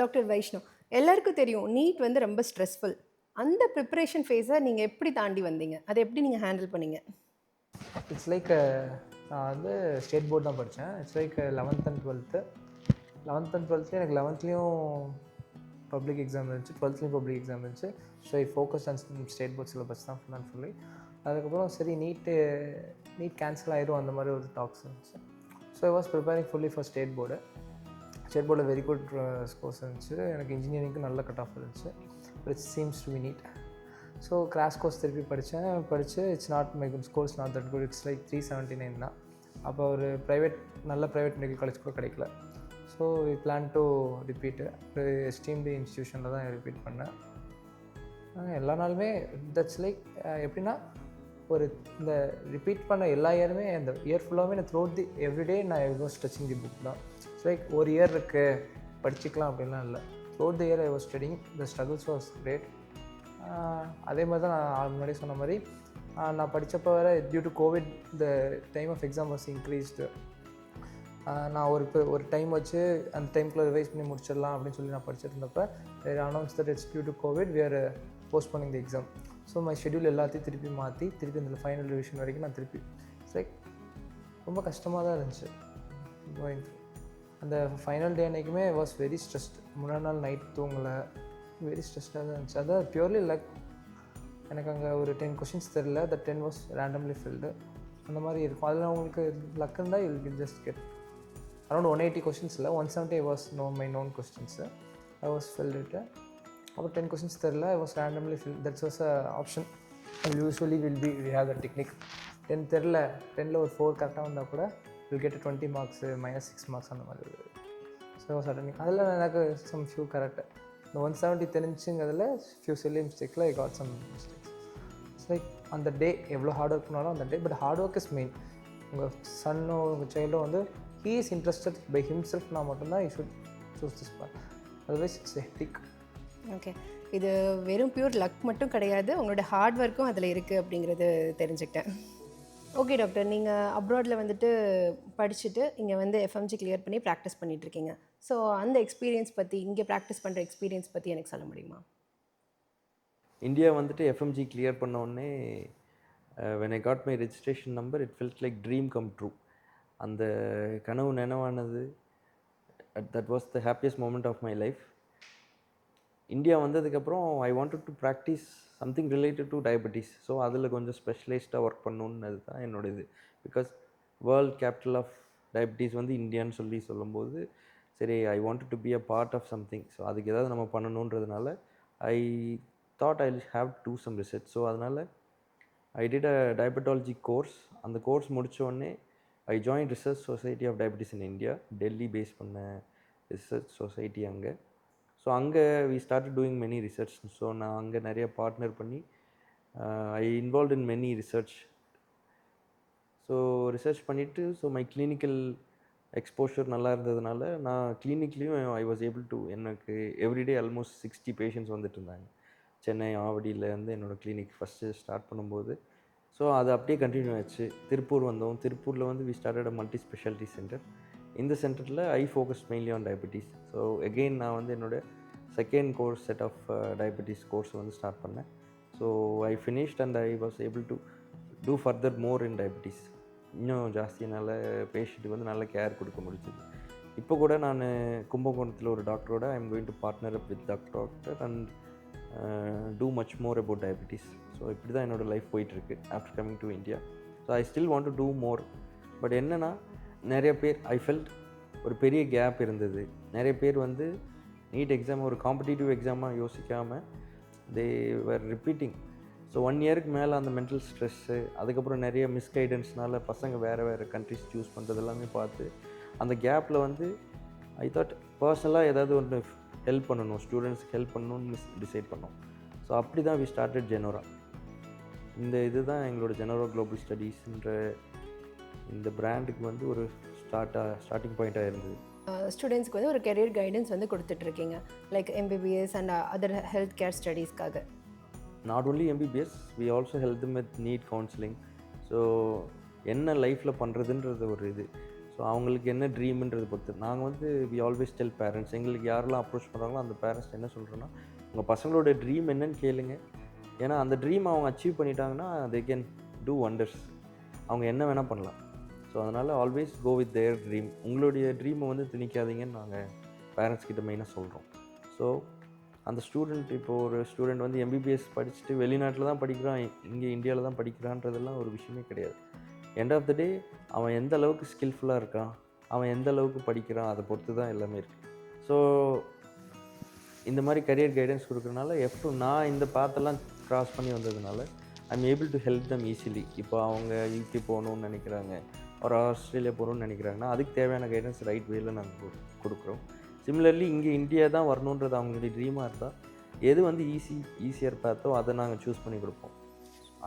Speaker 1: டாக்டர் வைஷ்ணவ், எல்லாருக்கும் தெரியும் நீட் வந்து ரொம்ப ஸ்ட்ரெஸ்ஃபுல். அந்த ப்ரிப்பரேஷன் ஃபேஸை நீங்கள் எப்படி தாண்டி வந்தீங்க, அதை எப்படி நீங்கள் ஹேண்டில் பண்ணீங்க?
Speaker 3: இட்ஸ் லைக் நான் வந்து ஸ்டேட் போர்டு தான் படித்தேன். It's like 11th and 12th. 11th and 12th எனக்கு 11th பப்ளிக் எக்ஸாம் இருந்துச்சு, 12th பப்ளிக் எக்ஸாம் இருந்துச்சு. So I focus on state board syllabus தான் ஃபுல் அண்ட் ஃபுல்லி. அதுக்கப்புறம் சரி நீட் கேன்சல் ஆயிரும் அந்த மாதிரி ஒரு டாக்ஸ் இருந்துச்சு. So I was preparing fully for state board. State போர்டில் வெரி குட் ஸ்கோர்ஸ் இருந்துச்சு. எனக்கு இன்ஜினியரிங்க்கு நல்ல கட் ஆஃப் இருந்துச்சு. But it seems to be NEET. So crash course திருப்பி படித்து it's not my good scores not that good. It's like 379 தான். அப்போ ஒரு நல்ல ப்ரைவேட் மெடிக்கல் காலேஜ் கூட கிடைக்கல. So we plan to repeat. ஒரு எஸ்டீம்டு இன்ஸ்டியூஷனில் தான் ரிப்பீட் பண்ணேன். எல்லா நாளுமே தட்ஸ் லைக் எப்படின்னா ஒரு இந்த ரிப்பீட் பண்ண எல்லா இயருமே அந்த இயர் ஃபுல்லாகவே நான் த்ரூ தி எவ்ரிடே நான் I was touching the book தான். இட்ஸ் லைக் ஒரு இயர் இருக்குது படிச்சுக்கலாம் அப்படின்லாம் இல்லை. Through the year I was studying. The struggles was great. அதே மாதிரி தான் நான் முன்னாடி சொன்ன மாதிரி நான் படித்தப்போ வேறு due to COVID the time of exam was increased. நான் ஒரு டைம் வச்சு அந்த டைம்குள்ளே ரிவைஸ் பண்ணி முடிச்சிடலாம் அப்படின்னு சொல்லி நான் படிச்சுட்டு இருந்தப்போ announce that it's due to COVID we are postponing the exam. So my schedule எல்லாத்தையும் திருப்பி மாற்றி திருப்பி இந்த ஃபைனல் ரிவிஷன் வரைக்கும் நான் திருப்பி இட்ஸ் லைக் ரொம்ப கஷ்டமாக தான் இருந்துச்சு கோயிங் த்ரூ. அந்த ஃபைனல் டே அன்றைக்குமே வாஸ் வெரி ஸ்ட்ரெஸ்ட். முன்னாடி நாள் நைட் தூங்கலை, வெரி ஸ்ட்ரெஸ்டாக தான் இருந்துச்சு. அதான் பியூர்லி லக். எனக்கு அங்கே ஒரு 10 கொஷின்ஸ் தெரில, த 10 வாஸ் ரேண்டம்லி ஃபில்டு. அந்த மாதிரி இருக்கும். அதில் உங்களுக்கு லக் இருந்தால் you will just get around 180 questions இல்லை 170 was my known questions. I was filled it. அப்புறம் 10 கொஷின்ஸ் தெரில, I was randomly fill. That's was a option. Usually we have the technique. 10 தெரில, 10ல் ஒரு 4 கரெக்டாக வந்தால் கூட வில் கெட் 20 மார்க்ஸு -6 மார்க்ஸ் அந்த மாதிரி. ஸோ சடனி அதில் எனக்கு சம் ஃபியூ கரெக்டு. இந்த 170 தெரிஞ்சுங்கிறதுல ஃபியூ சில்லி மிஸ்டேக்கில் I got some mistakes. It's like அந்த டே எவ்வளோ ஹார்ட் ஒர்க் பண்ணாலும் அந்த day, but hard work is main. உங்கள் சன்னோ உங்கள் சைல்டோ வந்து he is interested by himself நான் மட்டும்தான் you should choose this path. Otherwise it's hectic.
Speaker 1: Okay, இது வெறும் பியூர் லக் மட்டும் கிடையாது, உங்களோட ஹார்ட் ஒர்க்கும் அதில் இருக்குது அப்படிங்கிறது தெரிஞ்சுக்கிட்டேன். ஓகே டாக்டர், நீங்கள் அப்ராடில் வந்துட்டு படிச்சுட்டு இங்கே வந்து எஃப்எம்ஜி கிளியர் பண்ணி ப்ராக்டிஸ் பண்ணிகிட்ருக்கீங்க. ஸோ அந்த எக்ஸ்பீரியன்ஸ் பற்றி, இங்கே ப்ராக்டிஸ் பண்ணுற எக்ஸ்பீரியன்ஸ் பற்றி எனக்கு சொல்ல முடியுமா?
Speaker 2: இந்தியா வந்துட்டு எஃப்எம்ஜி கிளியர் பண்ண உடனே when I got my registration number it felt like dream come true. அந்த கனவு நினைவானது. That was the happiest moment of my life. India வந்ததுக்கப்புறம் I wanted to practice something related to diabetes. So அதில் கொஞ்சம் ஸ்பெஷலைஸ்டாக ஒர்க் பண்ணணுன்னு தான் என்னோட இது. Because world capital of diabetes வந்து இந்தியான்னு சொல்லும்போது சரி I wanted to be a part of something. So அதுக்கு ஏதாவது நம்ம பண்ணணுன்றதுனால I thought I have to do some research. So அதனால் I did a diabetology course. அந்த கோர்ஸ் முடித்தோடனே I join research society of diabetes in India. Delhi base பண்ண ரிசர்ச் சொசைட்டி அங்கே. ஸோ அங்கே we started doing many research. So நான் அங்கே நிறைய பார்ட்னர் பண்ணி I involve in many research. So research பண்ணிவிட்டு ஸோ மை கிளினிக்கல் எக்ஸ்போஷர் நல்லா இருந்ததுனால நான் கிளினிக்லேயும் ஐ வாஸ் ஏபிள் டு, எனக்கு எவ்ரிடே ஆல்மோஸ்ட் 60 பேஷண்ட்ஸ் வந்துட்டு இருந்தாங்க. சென்னை ஆவடியிலேருந்து என்னோடய கிளினிக் ஃபஸ்ட்டு ஸ்டார்ட் பண்ணும்போது. ஸோ அது அப்படியே கண்டினியூ ஆச்சு. திருப்பூர் வந்தோம். திருப்பூரில் வந்து we started a multi speciality centre. இந்த சென்டரில் I focus mainly on diabetes. So again நான் வந்து என்னோடய second course set of diabetes course வந்து ஸ்டார்ட் பண்ணேன். So I finished and I was able to do further more in diabetes. இன்னும் ஜாஸ்தி நல்ல பேஷண்ட்டுக்கு வந்து நல்ல கேர் கொடுக்க முடிஞ்சுது. இப்போ கூட நான் கும்பகோணத்தில் ஒரு டாக்டரோட I am going to partner up with doctor and do much more about diabetes. So இப்படி தான் என்னோடய லைஃப் போயிட்டுருக்கு after coming to India. So I still want to do more. But என்னென்னா நிறைய பேர் ஐ ஃபெல்ட் ஒரு பெரிய கேப் இருந்தது. நிறைய பேர் வந்து நீட் எக்ஸாம் ஒரு காம்படிட்டிவ் எக்ஸாமாக யோசிக்காமல் தே வேர் ரிப்பீட்டிங். ஸோ 1 இயருக்கு மேலே அந்த மென்டல் ஸ்ட்ரெஸ்ஸு, அதுக்கப்புறம் நிறைய மிஸ்கைடன்ஸ்னால பசங்க வேறு கண்ட்ரிஸ் சூஸ் பண்ணுறது எல்லாமே பார்த்து அந்த கேப்பில் வந்து ஐ தாட் பர்சனலாக ஏதாவது ஒன்று ஹெல்ப் பண்ணணும், ஸ்டூடெண்ட்ஸ்க்கு ஹெல்ப் பண்ணணும்னு டிசைட் பண்ணோம். ஸோ அப்படி தான் வி ஸ்டார்டட் ஜெனோரா. இந்த இது தான் எங்களோட ஜெனோரா குளோபல் ஸ்டடீஸ்ன்ற இந்த பிராண்டுக்கு வந்து ஒரு ஸ்டார்டிங் பாயிண்ட்டாக இருந்தது.
Speaker 1: ஸ்டூடெண்ட்ஸ்க்கு வந்து ஒரு கெரியர் கைடன்ஸ் வந்து கொடுத்துட்ருக்கீங்க, like MBBS and other health care ஸ்டடீஸ்க்காக.
Speaker 2: Not only MBBS, we also help them with NEET counselling. So என்ன லைஃப்பில் பண்ணுறதுன்றது ஒரு இது. ஸோ அவங்களுக்கு என்ன ட்ரீம்ன்றது பொறுத்து நாங்கள் வந்து வி ஆல்வேஸ் டெல் பேரண்ட்ஸ், எங்களுக்கு யாரெல்லாம் அப்ரோச் பண்ணுறாங்களோ அந்த பேரண்ட்ஸ் என்ன சொல்கிறோன்னா, உங்கள் பசங்களோட ட்ரீம் என்னன்னு கேளுங்க. ஏன்னா அந்த ட்ரீம் அவங்க அச்சீவ் பண்ணிட்டாங்கன்னா தே கேன் டூ வண்டர்ஸ். அவங்க என்ன வேணால் பண்ணலாம். ஸோ அதனால் always go with their dream. உங்களுடைய ட்ரீமை வந்து திணிக்காதீங்கன்னு நாங்கள் பேரண்ட்ஸ் கிட்ட மெயினாக சொல்கிறோம். ஸோ அந்த ஸ்டூடெண்ட், இப்போது ஒரு ஸ்டூடெண்ட் வந்து எம்பிபிஎஸ் படிச்சுட்டு வெளிநாட்டில் தான் படிக்கிறான், இங்கே இந்தியாவில் தான் படிக்கிறான்றதெல்லாம் ஒரு விஷயமே கிடையாது. எண்ட் ஆஃப் த டே அவன் எந்த அளவுக்கு ஸ்கில்ஃபுல்லாக இருக்கான், அவன் எந்த அளவுக்கு படிக்கிறான், அதை பொறுத்து தான் எல்லாமே இருக்குது. ஸோ இந்த மாதிரி கரியர் கைடன்ஸ் கொடுக்குறதுனால நான் இந்த பாத்தெல்லாம் க்ராஸ் பண்ணி வந்ததுனால I am able to help them easily. இப்போ அவங்க யூகே போகணுன்னு நினைக்கிறாங்க, ஒரு ஆஸ்திரேலியா போகணுன்னு நினைக்கிறாங்கன்னா அதுக்கு தேவையான கைடன்ஸ் ரைட் வேல நாங்கள் கொடுக்குறோம். சிமிலர்லி இங்கே இந்தியா தான் வரணுன்றது அவங்களுடைய ட்ரீமாக இருந்தால் எது வந்து ஈஸியர் பேத்தோ அதை நாங்கள் சூஸ் பண்ணி கொடுப்போம்.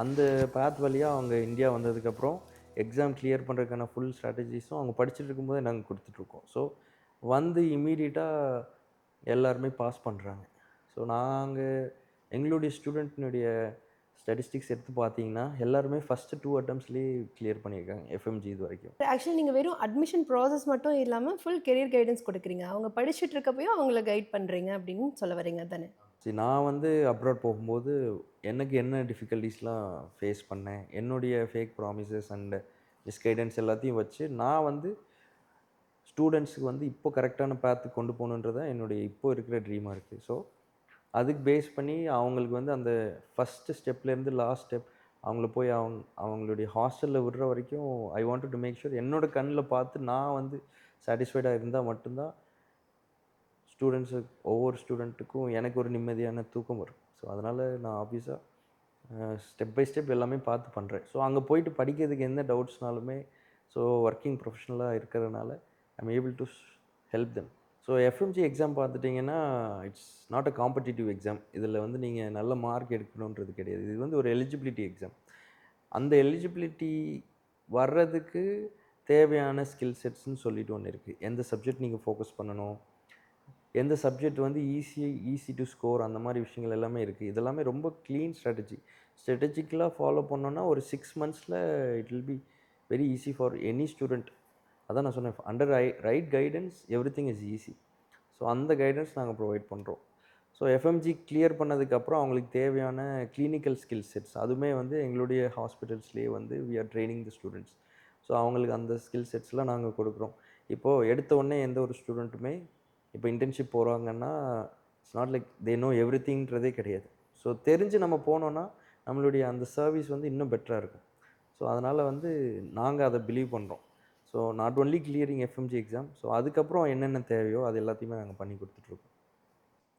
Speaker 2: அந்த பேத் வழியாக அவங்க இந்தியா வந்ததுக்கப்புறம் எக்ஸாம் கிளியர் பண்ணுறதுக்கான ஃபுல் ஸ்ட்ராட்டஜிஸும் அவங்க படிச்சுட்டு இருக்கும்போதே நாங்கள் கொடுத்துட்ருக்கோம். ஸோ வந்து இம்மீடியட்டாக எல்லாருமே பாஸ் பண்ணுறாங்க. ஸோ எங்களுடைய ஸ்டூடெண்ட்னுடைய ஸ்டாட்டிஸ்டிக்ஸ் எடுத்து பார்த்தீங்கன்னா எல்லாருமே ஃபஸ்ட்டு 2 அட்டம்ப்ஸ்லேயே கிளியர் பண்ணியிருக்காங்க எஃப்எம்ஜி இது வரைக்கும்.
Speaker 1: ஆக்சுவலி நீங்கள் வெறும் அட்மிஷன் ப்ராசஸ் மட்டும் இல்லாமல் ஃபுல் கெரியர் கைடன்ஸ் கொடுக்குறீங்க. அவங்க படிச்சுட்டு இருக்கப்பையும் அவங்கள கைட் பண்ணுறீங்க அப்படின்னு சொல்ல வரீங்க தானே?
Speaker 2: சரி, நான் வந்து அப்ராட் போகும்போது எனக்கு என்ன டிஃபிகல்ட்டிஸ்லாம் ஃபேஸ் பண்ணேன், என்னுடைய ஃபேக் ப்ராமிசஸ் அண்ட் மிஸ்கைடன்ஸ் எல்லாத்தையும் வச்சு நான் வந்து ஸ்டூடெண்ட்ஸுக்கு வந்து இப்போ கரெக்டான பேத்துக்கு கொண்டு போகணுன்றதான் என்னுடைய இப்போ இருக்கிற ட்ரீமாக இருக்குது. ஸோ அதுக்கு பேஸ் பண்ணி அவங்களுக்கு வந்து அந்த ஃபஸ்ட்டு ஸ்டெப்லேருந்து லாஸ்ட் ஸ்டெப் அவங்கள போய் அவங்களுடைய ஹாஸ்டலில் விடுற வரைக்கும் I wanted to make sure என்னோடய கண்ணில் பார்த்து நான் வந்து சாட்டிஸ்ஃபைடாக இருந்தால் மட்டும்தான் ஒவ்வொரு ஸ்டூடெண்ட்டுக்கும் எனக்கு ஒரு நிம்மதியான தூக்கம் வரும். ஸோ அதனால் நான் ஆப்வியஸாக ஸ்டெப் பை ஸ்டெப் எல்லாமே பார்த்து பண்ணுறேன். ஸோ அங்கே போயிட்டு படிக்கிறதுக்கு எந்த டவுட்ஸ்னாலுமே ஸோ ஒர்க்கிங் ப்ரொஃபஷனலாக இருக்கிறதுனால I'm able to help them. So FMG exam பார்த்துட்டிங்கன்னா it's not a competitive exam. இதில் வந்து நீங்கள் நல்ல மார்க் எடுக்கணுன்றது கிடையாது. இது வந்து ஒரு எலிஜிபிலிட்டி எக்ஸாம். அந்த எலிஜிபிலிட்டி வர்றதுக்கு தேவையான ஸ்கில் செட்ஸ்ன்னு சொல்லிட்டு ஒன்று இருக்குது. எந்த சப்ஜெக்ட் நீங்கள் ஃபோக்கஸ் பண்ணணும், எந்த சப்ஜெக்ட் வந்து ஈஸி டு ஸ்கோர், அந்த மாதிரி விஷயங்கள் எல்லாமே இருக்குது. இதெல்லாமே ரொம்ப க்ளீன் ஸ்ட்ராட்டஜிக்கலாக ஃபாலோ பண்ணோன்னா ஒரு 6 monthஸில் it will be very easy for any student. அதான் நான் சொன்னேன், under right guidance everything is easy. So அந்த கைடன்ஸ் நாங்கள் ப்ரொவைட் பண்ணுறோம். ஸோ எஃப்எம்ஜி கிளியர் பண்ணதுக்கப்புறம் அவங்களுக்கு தேவையான கிளினிக்கல் ஸ்கில் செட்ஸ் அதுவுமே வந்து எங்களுடைய ஹாஸ்பிட்டல்ஸ்லேயே வந்து we are training the students. So அவங்களுக்கு அந்த ஸ்கில் செட்ஸ்லாம் நாங்கள் கொடுக்குறோம். இப்போது எடுத்த உடனே எந்த ஒரு ஸ்டூடெண்ட்டுமே இப்போ இன்டர்ன்ஷிப் போகிறாங்கன்னா it's not like they know எவ்ரிதிங்கிறதே கிடையாது. ஸோ தெரிஞ்சு நம்ம போனோன்னா நம்மளுடைய அந்த சர்வீஸ் வந்து இன்னும் பெட்டராக இருக்கும். ஸோ அதனால் வந்து நாங்கள் அதை பிலீவ் பண்ணுறோம். So not only clearing FMG exam, so அதுக்கப்புறம் என்னென்ன தேவையோ அது எல்லாத்தையுமே நாங்கள் பண்ணி கொடுத்துட்ருக்கோம்.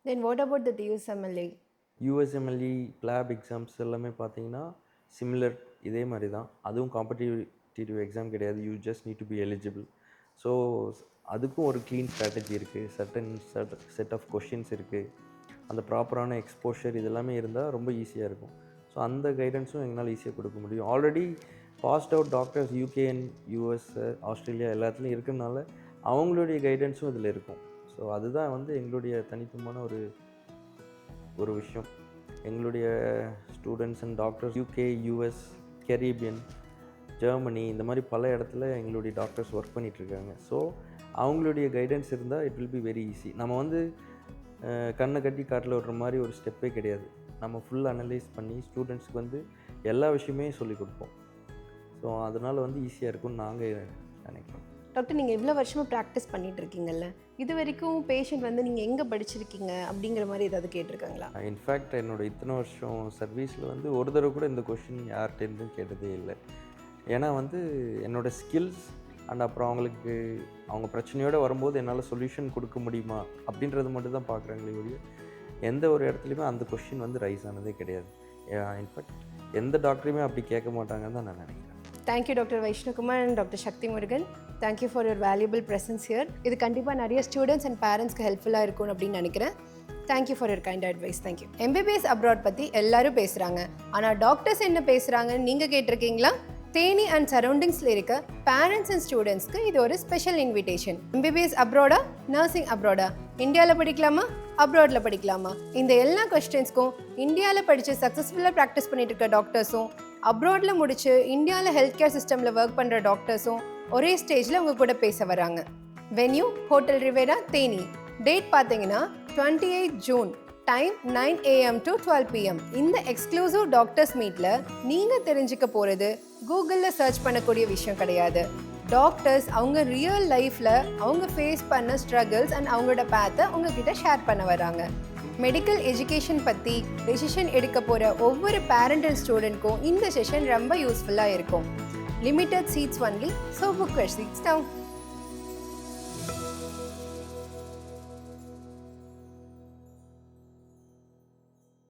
Speaker 1: Then what about the USMLE?
Speaker 2: USMLE PLAB exams எல்லாமே பார்த்தீங்கன்னா சிமிலர் இதே மாதிரி தான். அதுவும் காம்படிட்டிவ் எக்ஸாம் கிடையாது. You just need to be eligible. So அதுக்கும் ஒரு க்ளீன் ஸ்ட்ராட்டஜி இருக்குது, செட் ஆஃப் கொஷின்ஸ் இருக்குது, அந்த ப்ராப்பரான எக்ஸ்போஷர் இதெல்லாமே இருந்தால் ரொம்ப ஈஸியாக இருக்கும். ஸோ அந்த கைடன்ஸும் எங்களால் ஈஸியாக கொடுக்க முடியும். Already passed out doctors UK and US, Australia எல்லாத்துலேயும் இருக்கிறதுனால அவங்களுடைய கைடன்ஸும் இதில் இருக்கும். ஸோ அதுதான் வந்து எங்களுடைய தனித்துவமான ஒரு விஷயம். எங்களுடைய students and doctors UK, US, Caribbean, Germany இந்த மாதிரி பல இடத்துல எங்களுடைய டாக்டர்ஸ் ஒர்க் பண்ணிகிட்ருக்காங்க. ஸோ அவங்களுடைய கைடன்ஸ் இருந்தால் it will be very easy. நம்ம வந்து கண்ணை கட்டி காட்டில் விடுற மாதிரி ஒரு ஸ்டெப்பே கிடையாது. நம்ம ஃபுல் அனலைஸ் பண்ணி ஸ்டூடெண்ட்ஸ்க்கு வந்து எல்லா விஷயமே சொல்லிக் கொடுப்போம். ஸோ அதனால் வந்து ஈஸியாக இருக்கும்னு நாங்கள் நினைக்கிறோம்.
Speaker 1: டாக்டர், நீங்கள் இவ்வளோ வருஷமாக ப்ராக்டிஸ் பண்ணிகிட்டு இருக்கீங்கல்ல, இது வரைக்கும் பேஷண்ட் வந்து நீங்கள் எங்கே படிச்சிருக்கீங்க அப்படிங்கிற மாதிரி ஏதாவது கேட்டிருக்காங்களா?
Speaker 2: இன்ஃபேக்ட் என்னோடய இத்தனை வருஷம் சர்வீஸில் வந்து ஒரு தடவை கூட இந்த கொஷின் யார்கிட்டேருந்தும் கேட்டதே இல்லை. ஏன்னா வந்து என்னோடய ஸ்கில்ஸ் அண்ட் அப்புறம் அவங்க பிரச்சனையோடு வரும்போது என்னால் சொல்யூஷன் கொடுக்க முடியுமா அப்படின்றது மட்டும் தான் பார்க்குறாங்களே ஒழிய எந்த ஒரு இடத்துலையுமே அந்த கொஷின் வந்து ரைஸ் ஆனதே கிடையாது. இன்ஃபேக்ட் எந்த டாக்டரையுமே அப்படி கேட்க மாட்டாங்கன்னு தான் நான் நினைக்கிறேன்.
Speaker 1: Thank you doctor Vaishnakumar and doctor Sakthi Murugan. Thank you for your valuable presence here. இது கண்டிப்பாக நிறைய ஸ்டூடெண்ட்ஸ் அண்ட் பேரண்ட்ஸ்க்கு ஹெல்ப்ஃபுல்லாக இருக்கும் அப்படின்னு நினைக்கிறேன். Thank you for your kind advice. Thank you. MBBS abroad பற்றி எல்லாரும் பேசுகிறாங்க, ஆனால் டாக்டர்ஸ் என்ன பேசுகிறாங்கன்னு நீங்கள் கேட்டிருக்கீங்களா? தேனி அண்ட் சரௌண்டிங்ஸில் இருக்க பேரண்ட்ஸ் அண்ட் ஸ்டூடெண்ட்ஸ்க்கு இது ஒரு ஸ்பெஷல் இன்விடேஷன். எம்பிபிஎஸ் அப்ராடா, நர்சிங் அப்ராடா, இந்தியாவில் படிக்கலாமா, அப்ராடில் படிக்கலாமா, இந்த எல்லா கொஸ்டின்ஸ்க்கும் இந்தியாவில் படித்து சக்ஸஸ்ஃபுல்லாக ப்ராக்டிஸ் பண்ணிட்டு இருக்க டாக்டர்ஸும் அப்ராடில் முடிச்சு இந்தியாவில் ஹெல்த் கேர் சிஸ்டமில் ஒர்க் பண்ணுற டாக்டர்ஸும் ஒரே ஸ்டேஜில் உங்கள் கூட பேச வராங்க. Venue hotel Rivera, Theni. Date பார்த்தீங்கன்னா 28 June. Time 9 AM to 12 PM. இந்த எக்ஸ்க்ளூசிவ் டாக்டர்ஸ் மீட்டில் நீங்கள் தெரிஞ்சுக்க போகிறது கூகுளில் சர்ச் பண்ணக்கூடிய விஷயம் கிடையாது. டாக்டர்ஸ் அவங்க ரியல் லைஃப்பில் அவங்க ஃபேஸ் பண்ண ஸ்ட்ரகிள்ஸ் அண்ட் அவங்களோட பேத்தை உங்ககிட்ட ஷேர் பண்ண வராங்க. மெடிக்கல் எஜுகேஷன் பற்றி டெசிஷன் எடுக்க போகிற ஒவ்வொரு பேரண்ட் அண்ட் ஸ்டூடெண்ட்க்கும் இந்த செஷன் ரொம்ப யூஸ்ஃபுல்லாக இருக்கும். Limited seats only, so book your seats now.